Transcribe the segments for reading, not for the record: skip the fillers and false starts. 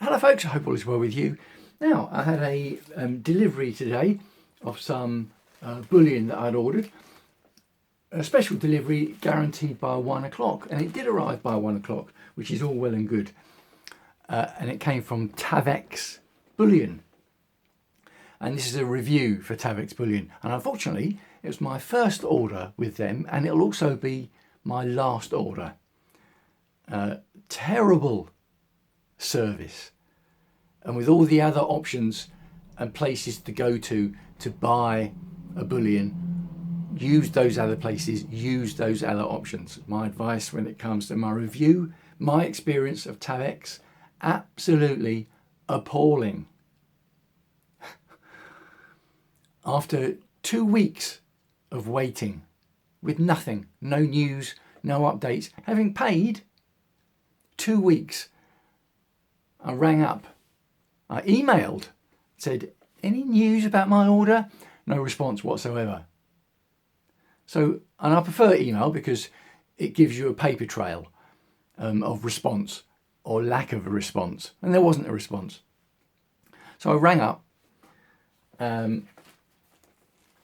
Hello folks, I hope all is well with you. Now, I had a delivery today of some bullion that I'd ordered. A special delivery guaranteed by 1 o'clock, and it did arrive by 1 o'clock, which is all well and good. And it came from Tavex Bullion. And this is a review for Tavex Bullion. And unfortunately, it was my first order with them, and it'll also be my last order. Terrible service. And with all the other options and places to go to buy a bullion, use those other places, use those other options. My advice when it comes to my review, my experience of Tavex, absolutely appalling. After 2 weeks of waiting with nothing, no news, no updates, having paid 2 weeks, I rang up. I emailed, said, any news about my order? No response whatsoever. So, and I prefer email because it gives you a paper trail of response or lack of a response. And there wasn't a response. So I rang up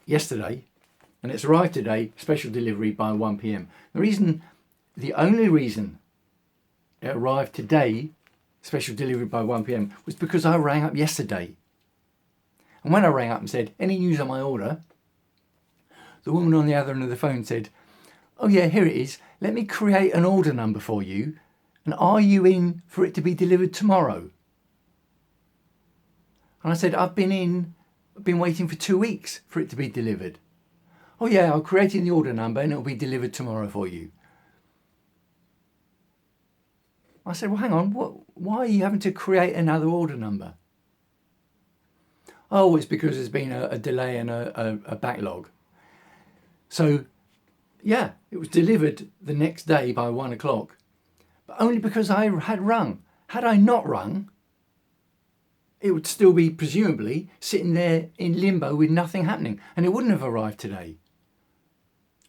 yesterday, and it's arrived today, special delivery by 1 p.m. The only reason it arrived today, special delivery by 1 p.m, was because I rang up yesterday. And when I rang up and said, any news on my order? The woman on the other end of the phone said, oh yeah, here it is. Let me create an order number for you. And are you in for it to be delivered tomorrow? And I said, I've been waiting for 2 weeks for it to be delivered. Oh yeah, I'll create in the order number and it'll be delivered tomorrow for you. I said, well, hang on, why are you having to create another order number? Oh, it's because there's been a delay and a backlog. So, yeah, it was delivered the next day by 1 o'clock, but only because I had rung. Had I not rung, it would still be presumably sitting there in limbo with nothing happening, and it wouldn't have arrived today.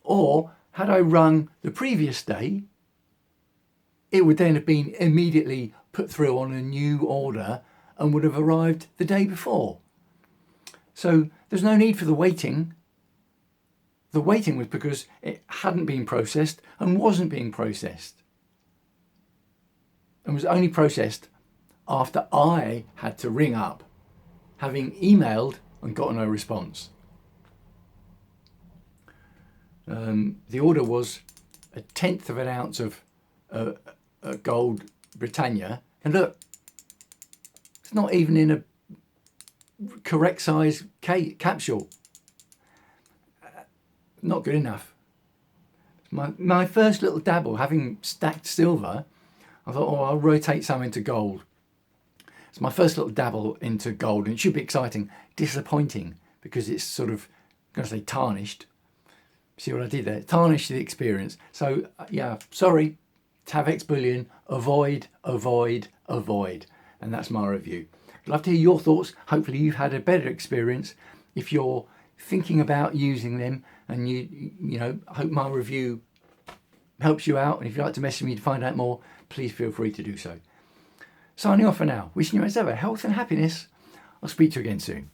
Or had I rung the previous day, it would then have been immediately put through on a new order and would have arrived the day before. So there's no need for the waiting. The waiting was because it hadn't been processed and wasn't being processed. And was only processed after I had to ring up, having emailed and got no response. The order was 1/10 of an ounce of gold Britannia, and look, it's not even in a correct size capsule. Not good enough. My first little dabble, having stacked silver, I thought, oh, I'll rotate some into gold. It's my first little dabble into gold, and it should be exciting. Disappointing because it's sort of, I'm going to say tarnished. See what I did there? Tarnished the experience. So yeah, sorry. Tavex Bullion, avoid. And that's my review. I'd love to hear your thoughts. Hopefully you've had a better experience. If you're thinking about using them and you know, I hope my review helps you out. And if you'd like to message me to find out more, please feel free to do so. Signing off for now. Wishing you as ever health and happiness. I'll speak to you again soon.